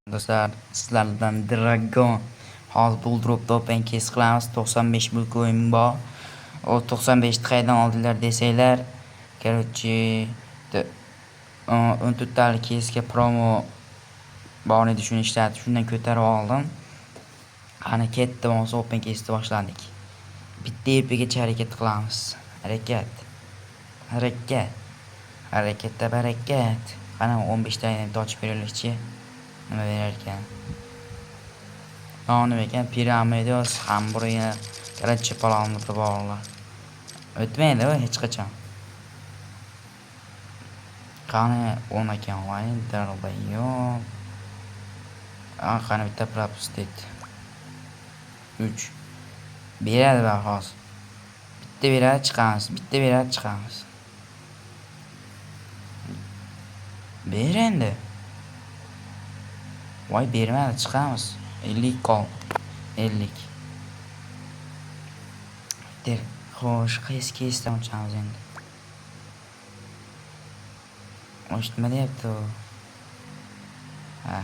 Do'stlar, sizlardan Dragon hozir buldropda open kes qilamiz. 95 ming coin bor. O 95 qaydan oldilar desanglar, короче, 14 talik kesga promo bor edi, shuni ishlatib, shundan ko'tarib oldim. Qani ketdi, bo'lsa open kesni boshladik. Bitta EPgacha harakat qilamiz. Harakat. Harakat. Harakatda barakat. Qani 15 tani ochib beraylikchi. Nima berar ekan? Nima ekan? Piramidos hamburger, короче, palovni borlar. O'tmaydi hech qachon. Qani 10 ekan, voy, darbayo. Qani bitta propustet. 3. Beradi va hozir. Bitta beradi chiqamiz, bitta beradi chiqamiz. Ber endi. Voy, bermadi, chiqamiz. 50 qol. 50. Der, xo'sh, kesdan ochamiz endi. Nima deyapti u? Ha,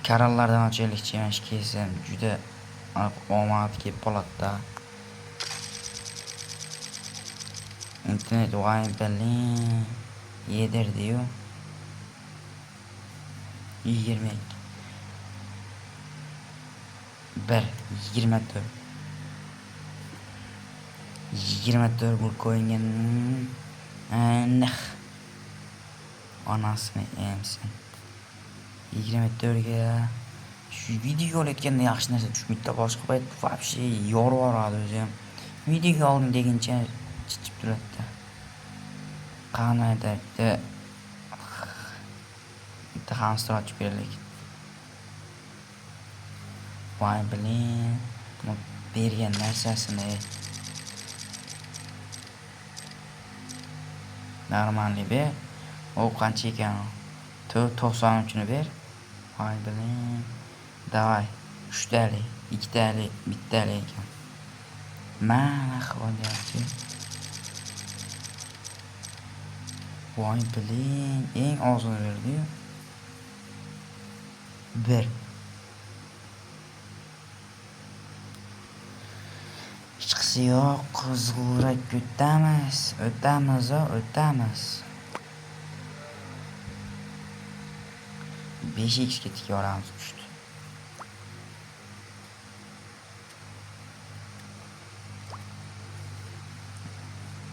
kanallardan ochaylikchi, mana shu kesam juda omad kelib qoladi-da. Internet voy bilin yedirdi-yu. 20. 24. 24 bu ko'yingan. Nah. Anasini emsin. 24 ga shu video olayotganda yaxshi narsa tushmaydi, boshqa payt вообще yorvoradi o'zi ham. Video oldim deguncha chichib turadi. Qanayda bitta hamster ochib beraylik. Voy bilin, bergan narsasini normalni ber. O qancha ekan? 93 ni ber. Voy bilin. Davay. 3 talik, 2 talik, 1 talik ekan. Mana qilyapti. Voy bilin, eng ozini berdi-yu. 1. Hech qisi yo'q, qizg'urak o'tamiz. O'tamiz. 5x ga tik yoramiz tushdi.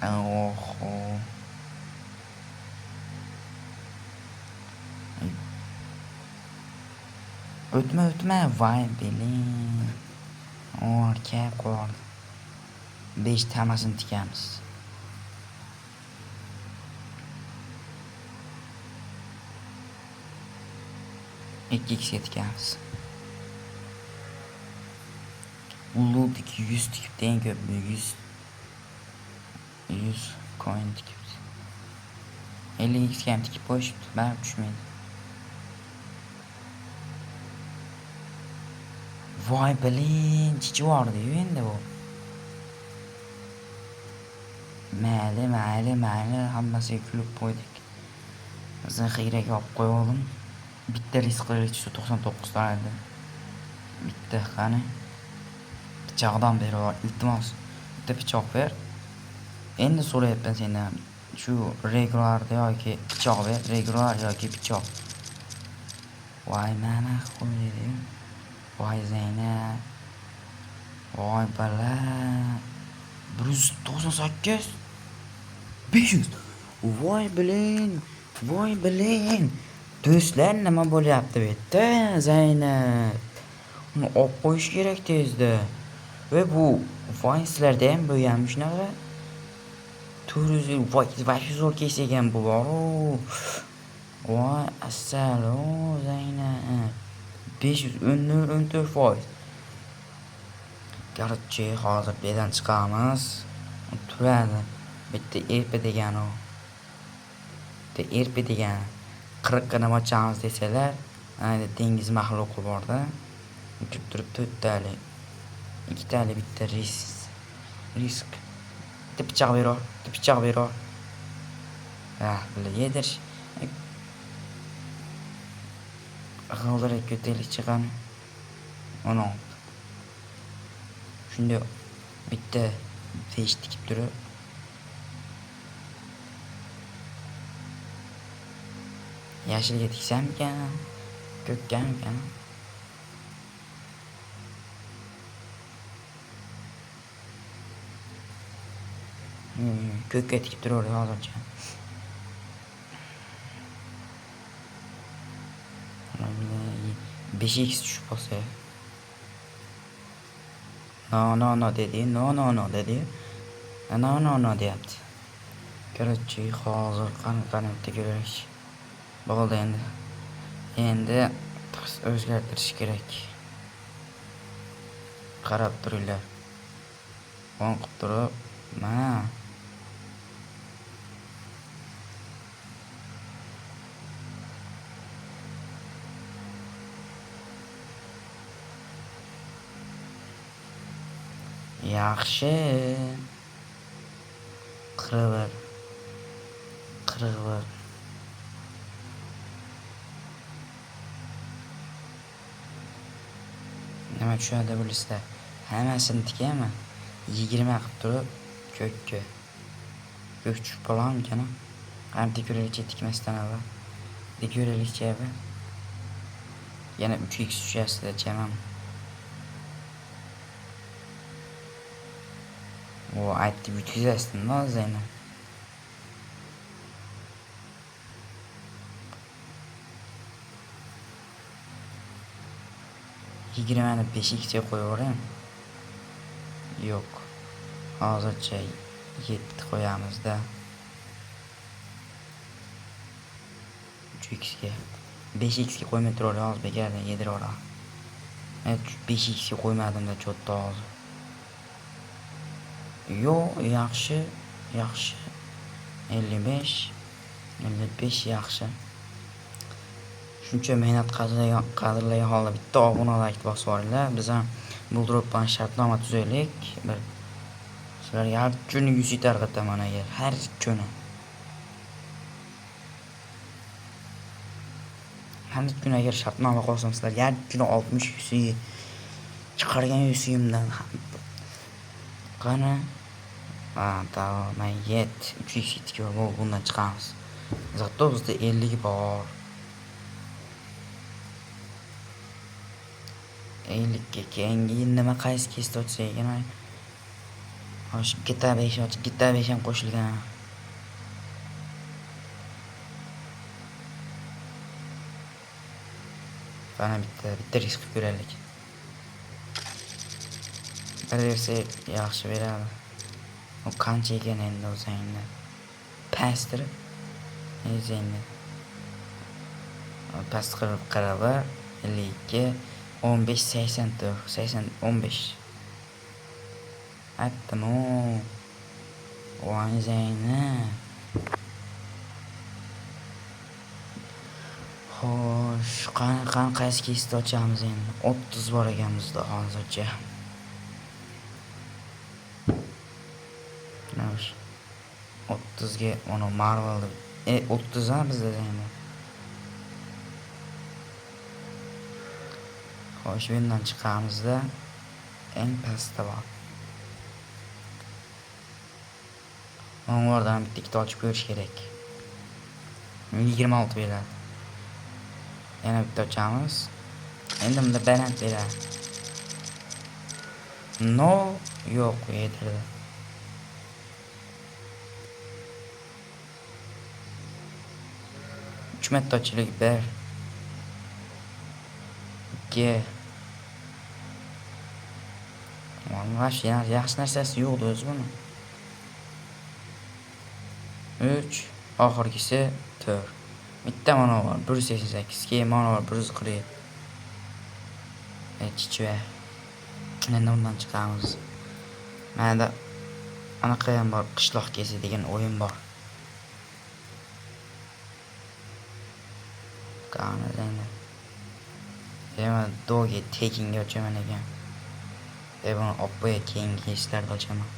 Oho. O'tma, voy bilin. Orka qo'l. 5 tamasini tikamiz. Ikki ga tikamiz. Ulug'dik 100 tikib eng ko'p 100 coin tikib. 50 ga ham tikib qo'yishibdi, baribir tushmaydi. Voy bilin, chichivordi-yu endi bu. Mayli, hammasiga kulib qo'ydik. Zaxiraga olib qo'ydim. Bitta risk qilaylik, 99 tane. Bitta qani. Pichoqdan beri iltimos. Bitta pichoq ber. Endi so'rayapman sendan. Shu regularda yoki pichoq ber, regular yoki pichoq. Voy mana qo'ydi. Voy Zaynab. Voy bala. 198. 500. Voy bilin. Do'stlar, nima bo'lyapti bu yerda? Zaynab. Uni olib qo'yish kerak tezda. Va bu voyslarda ham bo'lgan shunaqa. 400 voy zo'r kes ekan bu bor. Voy assalomu Zaynab. 514%. Короче, hozir bedan chiqamiz. Turadi. Bitta erp degan u. Bitta erp degan 40 ga nima ochamiz desalar, ayni dengiz maxluqi borda. Uchib turib 4 talik. 2 talik bitta risk. Bitta pichoq beror. Ha, bila yedirish. g'ildirak ko'taylik chiqan 16. Shunda bitta 5 tikib turib yashilga tiksammikan, ko'kkammikan? Ko'kka tikib turaverdik hozircha. 5x tushib qolsa. No dedi. No dedi. No deyapti. Короче, hozir qani bitta ko'raylik. Bo'ldi endi. Endi o'zgartirish kerak. Qarab turinglar. On qilib turib, mana yaxshi. 41. Nima tushadi bilasizlar? Hammasini tikaymi? 20 qilib turib ko'kka. Ko'k tushib qolammikan? Qani tikurilikcha tikmasdan avval. Tikurilikcha bu. Yana 3x tushasida chamam. O aytib yutkazasizmi hozirmi? Yigirmani 5xga qo'yaveraymi? Yo'q. Hozircha 7 qo'yamizda. 3xga. 5xga qo'ymay turaverib hozir bekardan yediraveramiz. 5xga qo'ymadim-da cho'tda hozir. Yo, yaxshi. 55 yaxshi. Shuncha mehnat qadrlagan holda bitta obuna like bosib yuboringlar. Biz ham bu dropdan shartnoma tuzaylik. Sizlarga har kuni 100 tarqataman agar har kuni. Har kuni agar shartnoma qilsam sizlarga har kuni 60 100 chiqargan 100imdan qani tamam, yet 3x bundan chiqamiz. Zato bizda 50 bor. 50 ga keyingi nima qaysi kesdi ochsa ekan? Xo'sh, GTA 5 ochib, GTA 5 ham qo'shilgan. Qani bitta risk ko'raylik. Bir versa yaxshi beradi. O qancha ekan endi o'zingni? Pastdir. Endi. Past qarab 52 15 84 15. Aytdim-ku. Voyzayni. Xo'sh, qani qaysi kesdi ochamiz endi? 30 bor ekan bizda hozircha. Navsh. 30 ga ona Marvel 30 ha bizda endi. Xo'sh, bundan chiqamizda eng pastda bor. Onlardan bitta ochib ko'rish kerak. 26 beradi. Yana bitta ochamiz. Endi bunda baland beradi. No, yo'q, yedirdi. Hükümet açılık ber. 2. Vallahi yaxshi narsasi yo'q o'zi buni. 3. Oxirgisi 4. Bitta mana var 188, keyin mana var 140. Chichva. Endi undan chiqamiz. Menda anaqa ham bor, qishloq kezi degan o'yin bor. Qani endi. Hemen doge taking ochaman ekan. Buni oppoya keyingi ishlarda ochaman.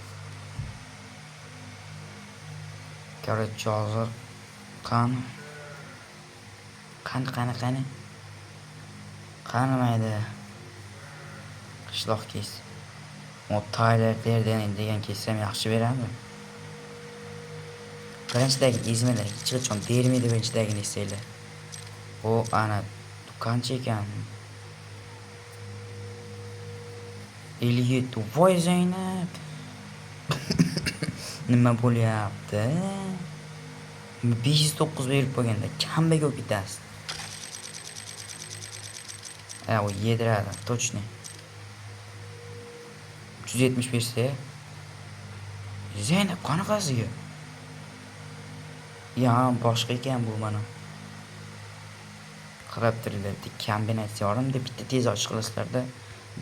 Короче, hozir qani. Qanimaydi. Qishloq kes. O Tyler degan kessam yaxshi beradi. Birinchidagi ezmalar hech qachon bermaydi birinchidagi desanglar. O ana qancha ekan? 57. Voy Zaynab. Nima bo'lyapti? 509 berib qo'yganda kambaga olib ketasiz. O yediradi, точно. 370 bersa. Zaynab qanaqasiga? Ya boshqa ekan bu mana. Qarab turinglar, kombinatsiya yorimda bitta tez ochiq qilasizlarda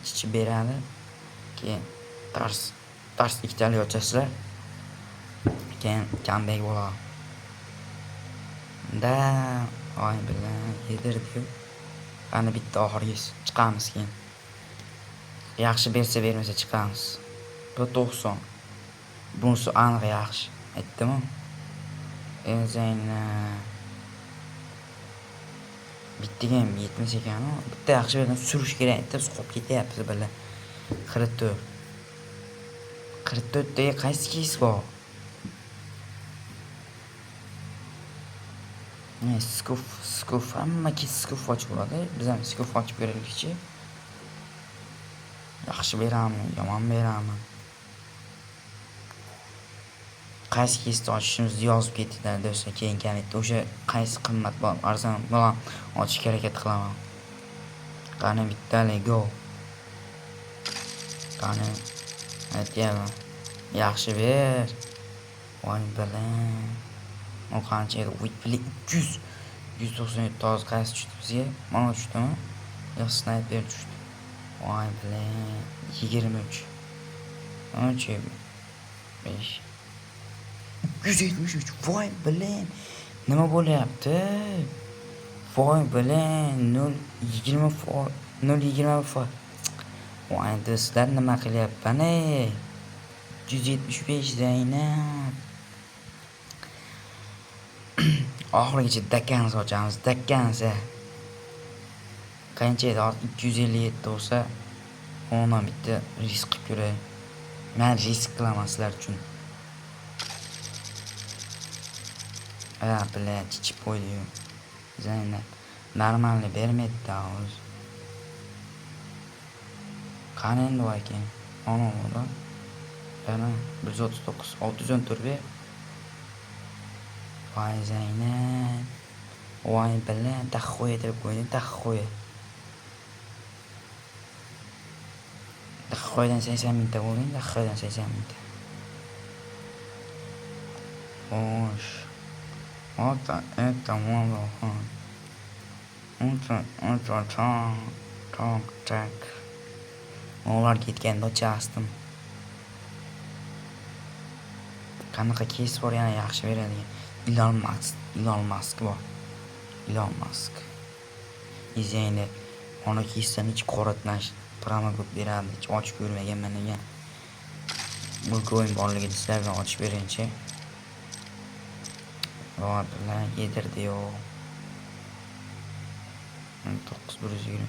ichi beradi. Keyin tars ikkitali ochasizlar. Keyin comeback bo'ladi. Da, oy bilan yedirdi. Ana bitta oxirgisi chiqamiz keyin. Yaxshi bersa bermasa chiqamiz. Bu 90. Bunisi aniq yaxshi. Aytdimmi? Zayna bittaga ham yetmas ekan, bitta yaxshi berdan surish kerak deb qolib ketyapmiz bilan. 44. 44 dagi qaysi keys bor? Skuf hamma keys skuf ochib bo'ladi. Biz ham skuf ochib ko'raylikchi. Yaxshi beraman, yomon beraman. Qaysi keysni ochishimizni yozib ketdilar do'stlar, keyin kommentda o'sha qaysi qimmatbaho arzon bilan ochishga harakat qilaman. Qani bittali go. Qani aytayapman. Yaxshi ber. Voy bilan. O qancha edi? 300 197 toz qaysi tushdi bizga? Mana tushdimi? Yo sniper tushdi. Voy bilan 23. Ancha 5 173. Voy bilan. Nima bo'lyapti? Voy bilan 0.20 Voy do'stlar, nima qilyapman ey? 175 Zaynab. Oxirigacha dakkan sochamiz, dakkansa. Qancha edi? 257 bo'lsa, ondan bitta risk qilib ko'ray. Men risk qilaman sizlar uchun. Bilan chichib qo'ydi-yu. Zaynab normalni bermaydi-da o'zi. Qani endi voy keyin. Ana unda. Yana 139, 614 ber. Voy Zaynab. Voy bilan taxxo'ya deb qo'ydi, taxxo'ya. Taxxo'yadan 80 mingta bo'ling, taxxo'yadan 80 mingta. Xo'sh. Это можно. Tak. Ular ketganda ochasdim. Qanaqa keys bor yana yaxshi beradigan? Elon Musk bor. Elon Musk. Izlayni ona keysdan hech qoratlash promo ko'p beradi. Hech ochib ko'rmaganman degan. Bu o'yin borligini sizlarga ochib beringchi. Voy bilan yedirdi-yu. 920.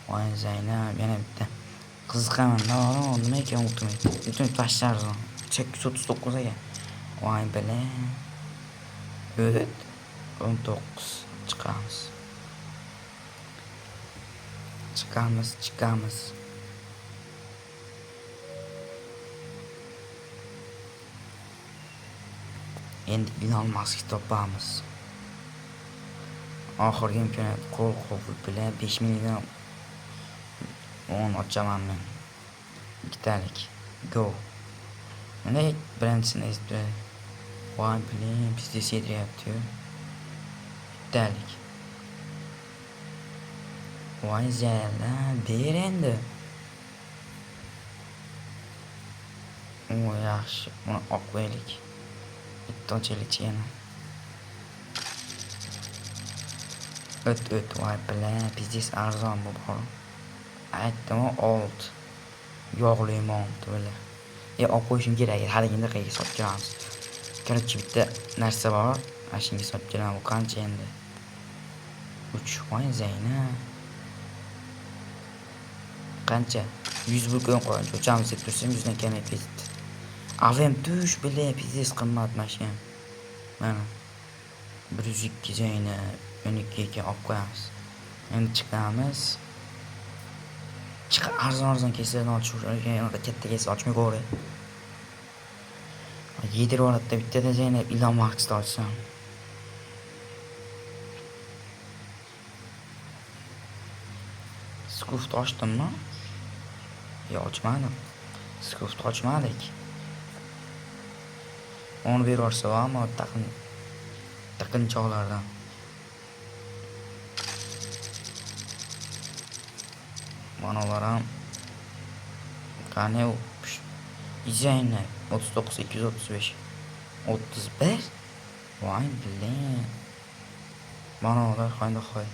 Voy Zaynab yana bitta. Qiziqaman. Nima ekan ultimate tashlardim. 839 ekan. Voy bilan. 19 chiqamiz. Endi Elon Musk topamiz. Oxirgi imkoniyat qo'l bilan 5 million 10 ochaman men. Ikkitalik. Go. Mana birinchisini esda. Voy bilan biznes yediryapti. Ikkitalik. Voy zala ber endi. O yaxshi, uni oqlaylik. Bitta ochaylik yana. O't voy bilan biznes arzon bu bor. Aytdim-ku old. Yog'li mont bo'la. Olib qo'yishim kerak edi. Haligini qayga sotib kelamiz. Короче, bitta narsa bor. Mashinaga sotib kelaman. Bu qancha endi? 3 voy Zaynab. qancha 100 pul qo'yib qo'ygan o'chamiz deb tursam 100 dan kamayib ketibdi. Avem tush bile pizdes qimmat mashina. Mana 102 joyini 12 ga olib qo'yamiz. Endi chiqamiz. Arzon keslarni ochib yanada katta kes ochmay qo'yray. Yedir holatda bittada Zaynab Elon Musk'ni ochsam. Skuft ochdimmi? Yo'q, ochmadim. Skuft ochmadik. Onu berorsa ama taqinchoqlardan. Manalar ham qani u izayni 39 235 31 voy bilan manalar qanday qo'y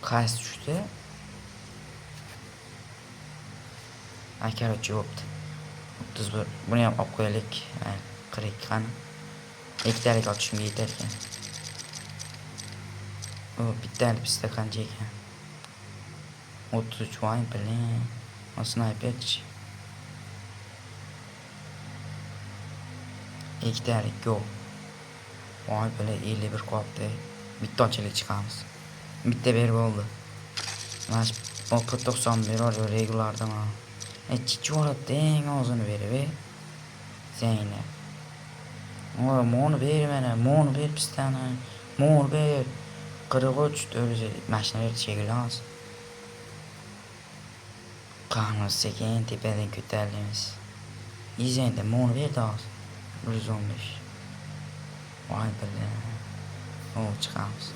qaysi tushdi akarochi bo'pti 31 buni ham olib qo'yaylik 42 qani ikkitalik ochishimga yetar ekan u bittalik bizda qancha ekan 33 voy bilan sniperchi ikkitalik go voy bilan 51 qolibdi bitta ochalik chiqamiz bitta berib bo'ldi mana 90 beror regularda mana chichoratda eng ozini berib Zaynab moni ber mana moni ber pistani moni ber 43 4 mashinalar cheklamiz qani sekin tepadan ko'tarilamiz izayda moni berdi hozir 115 voy bilan chiqamiz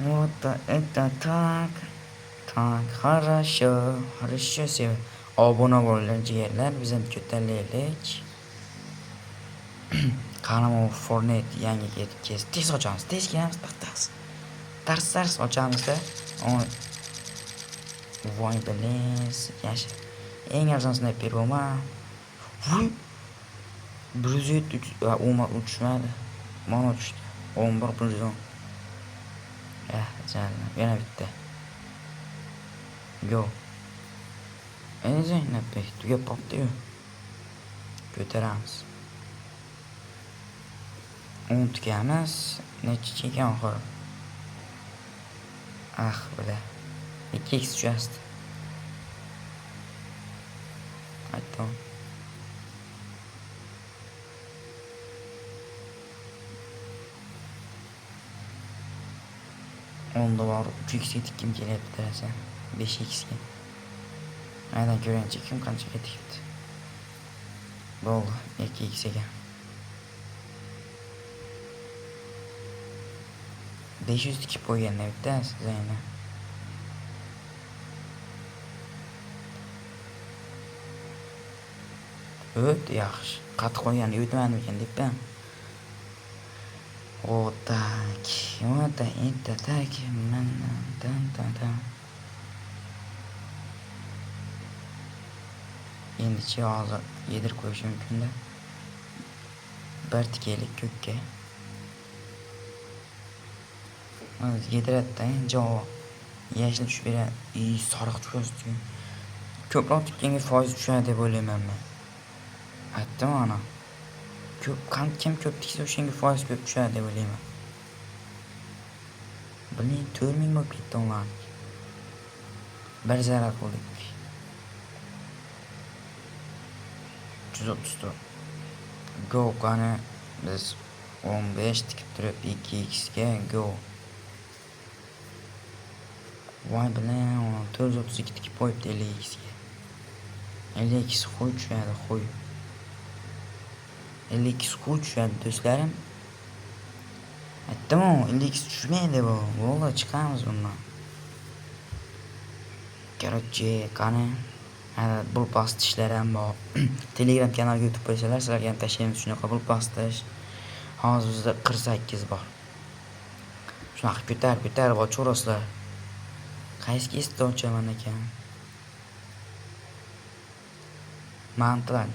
вот это так хорошо sev obuna bo'linglar jigarlar biz ham ko'tarilaylik qani bu Fortnite yangi ketib tez ochamiz tez kelamiz tars ochamizda voy bilan yaxshi eng arzon sniper bo'lma 107 uçmadı. Mana düştü. 11 110. Canım yana bitti. Go. Zeynep Bey tugab qolibdi-yu. Ko'taramiz. 10 tugamiz. Necha chekan oxiri? Bila. 2x just. Aytdim. Onda var 3x'e kim kelyapti desa 5x'ga. Aynan ko'rgancha kim qancha ketyapti. Bo'ldi 2x'ga. 500 tikib qo'ygan bittasi Zaynab. O't yaxshi. Qat qo'ygan o'tmadimikan debman. Вот так. Вот это так. Endi hozir yedirib qo'yishim mumkin-da. Bir tikalik ko'kka. Yediradi-da, javob. Yashil tushib beradi. Sariq tushadi. Ko'proq tikkanga foiz tushadi deb o'ylayman men. Aytdim ana. Kim ko'p tiksa o'shanga foiz ko'p tushadi deb o'ylayman. Bilin 4000 bo'lib ketdi ular. Bir zarar qildik. 134. Go qani biz 15 tikib turib 2x ga go. Voy bilan 432 tikib qo'yibdi 50x ga. 50x qo'y tushadi, qo'y. 50x qo'y tushadi do'stlarim. Aytdim-ku, 50x tushmaydi bu. Bo'ldi, chiqamiz bundan. Короче, qani bul past ishlar ham bor. Telegram kanaliga o'tib qo'ysalar, sizlarga ham tashlaymiz shunaqa bul pastish. Hozir bizda 48 bor. Shunaqa ko'tarib ochurasizlar. Qaysi kesda ochaman ekan? Mantilar.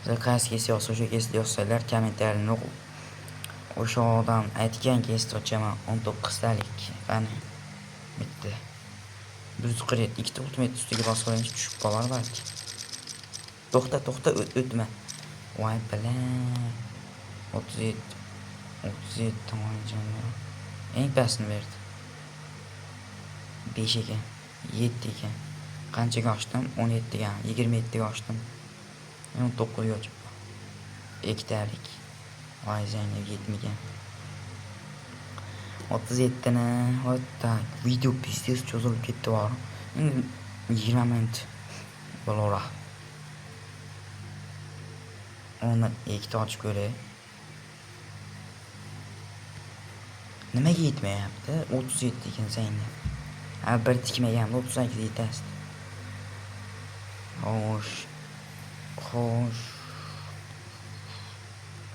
Siz qaysi kesda yozsa, o'sha kesda yozsalar, kommentariyani O'sha odam aytganki esda ochaman 19talik. Qani bitti. 147 ikkita ultimate ustiga bosib qo'yinchi tushib qolar balki. To'xta o'tma. Voy bilan 37 tomon canlı. Eng pastini berdi. 5 ekan, 7 ekan. Qanchaga ochdim? 17 ga, 27 ga ochdim. 19 ga ochib. Ikkitalik. Voy Zaynab yetmagan. 37 ni o'ttak. Video pizdes cho'zilib ketdi bor. 20 minut bo'laveradi. Uni ikkita ochib ko'ray. Nimaga yetmayapti? 37 ekan Zaynab. Ha bir tikmagan 38 yetasti. Xo'sh.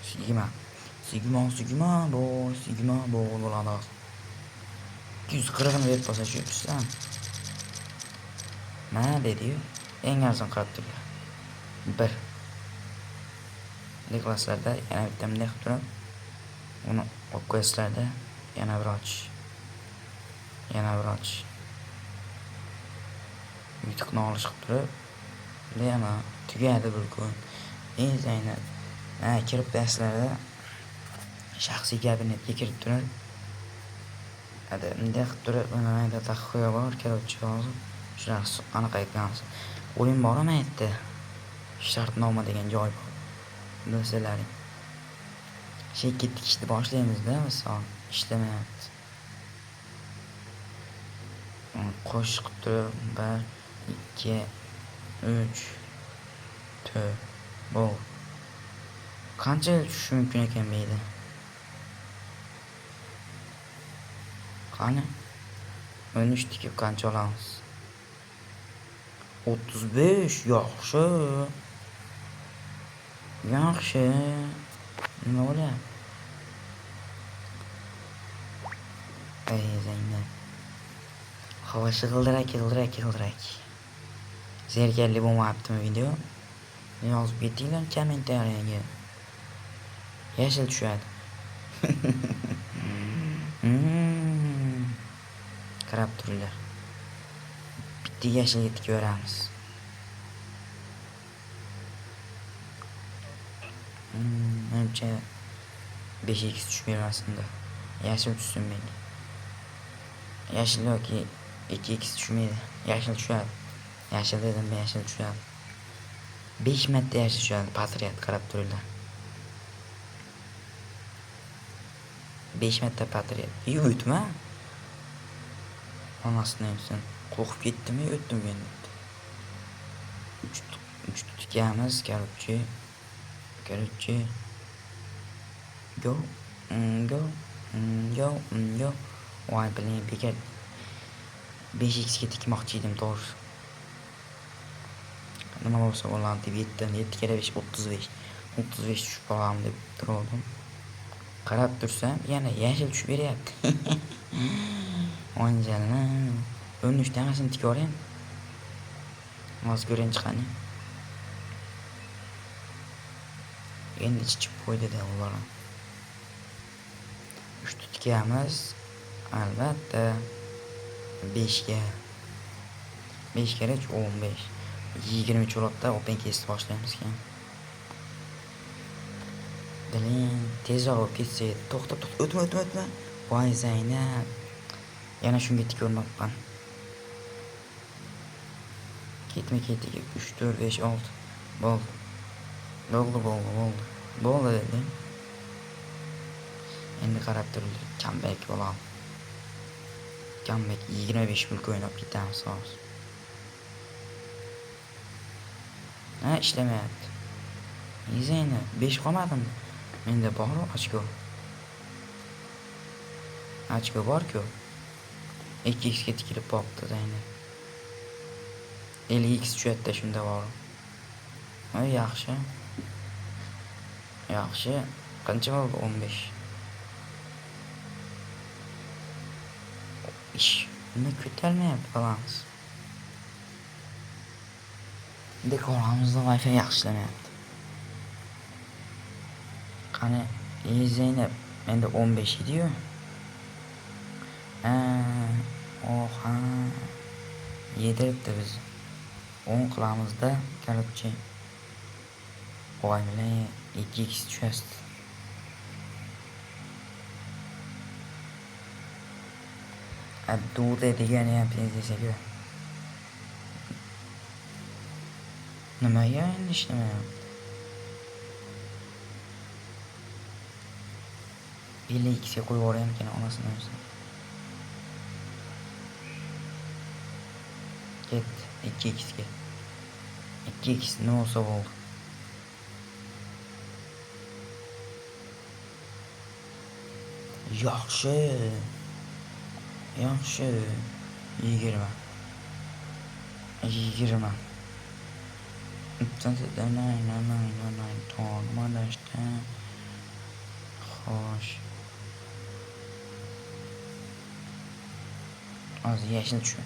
Sigma bo'ladi. 240 ni berib qo'ysa shu mana dedi-yu. Eng arzon qarab turibdi. 1 Niklaslarda yana bitta mendek turib, uni olib qo'yasizlarda yana bir och. Yutuqni olish qilib turib, yana tugadi bir kun. Zaynab, kirib darslarda shaxsiy kabinetga kirib turib, bunday qilib turib, mayda taqiqo'ya bor, kiruvchi hozir. Shunaqa anaqa aytgansiz. O'yin bormi aytdi. Shartnoma degan joy bor. Bilsalaring. Ketdik ishni boshlaymiz-da, misol ishlamayapti. Qo'shiq qilib turib 1 2 3 4 bo'l. Qancha tushish mumkin ekan deydi. Qani? 13 tikib qancha olamiz? 35 yaxshi. Nima bo'lyapti? Zaynab. Havo g'ildirak. Zerkarli bo'lmayaptimi video? Yozib ketinglar kommentariyaga. Yashil tushadi. Qarab turinglar. Bitta yashilga tikib beramiz. Menimcha 5x tushib bermasin-da. Yashil tushsin menga. Yashil yoki 2x tushmaydi. Yashil tushadi. Yashil dedim, yashil tushadi. 5 marta yashil tushadi. Patriot qarab turinglar. 5 marta patriot. O'tma. Onasini aytsin. Qo'rqib ketdimi, o'tdim men. 3 tutganmiz, karobchi. Go. Voy bilan bekat 5x ga tikmoqchi edim, to'g'ri. Nima bo'lsa bo'ladi deb 7 kere 5 35 tushib qolamni deb turdim. Qarab tursam, yana yashil tushib beryapti. O'njalni 13 tanesini tikib olay. Hozir ko'rinchi qani. Endi chiqib qo'ydi-da ular. 3 tutkamiz. Albatta 5 ga 5 kere 15 20 cho'loqda open case boshlaymiz ekan. Diling tezroq ketsa, to'xta, o'tma. Voy Zaynab. Yana shunga tik o'rnatman. Ketma 3 4 5 6 bo'ldi dedim. Endi qarab turinglar, comeback bo'lam. Comeback 25 pul o'ynab ketamiz hozir. Ishlamayapti. Zaynab 5 qolmadimi? Menda bor ochko. Ochko bor-ku. 2x ga tikilib qolibdi Zaynab. 50x tushadi shunda bor. Yaxshi. Qancha bo'ldi? 15. Nima ko'tarmayapti balans. Dekoramizda Wi-Fi yaxshilamayapti. Qani, Zaynab, Endi 15 edi-yu. Oha. Yediribdi biz. 10 qilamizda, короче. Voy bilan 2x tushasdi. Dude degani ham pensiyaga. Nimaga endi ishlamayapti? 50x ga qo'yib yuborgan ekan onasini o'zi. Ketdi 2x ga. 2x nima bo'lsa bo'ldi. Yaxshi. 20. Xo'sh. Hozir yashil shu.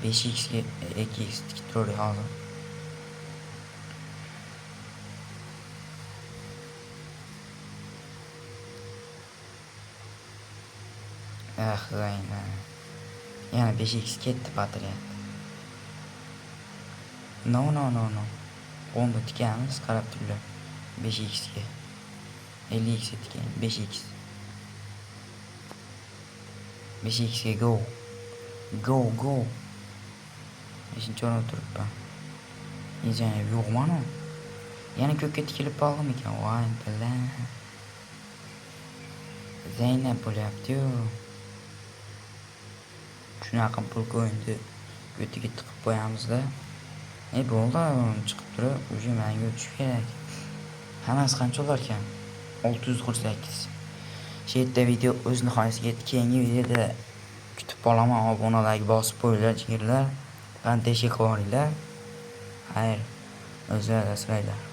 5x ga 2x tikib turadi hozir. Zayna. Yana 5x ketdi batarya. No. 10 da tikamiz, qarab turlar. 5x ga. 50x tikkan 5x. 5x ga go. 5-chi o'rinda turibman. Yejani yo'qman-ku. Yana ko'kka tikilib qoldim ekan. Voy bilan. Zaynab bo'lyapti-yu. Shunaqa pul qo'yindi. Ko'tiga tiqib qo'yamiz-da. Bo'ldi, chiqib turib, уже menga o'tish kerak. Hammasi qancha olar ekan? 648. Shu yerda video o'z nihoyasiga yetdi. Keyingi videoda kutib qolaman. Obunalarga bosib qo'yinglar, jigarlar. Qanday ish qilib yuboringlar. Xayr, o'zinglar asranglar.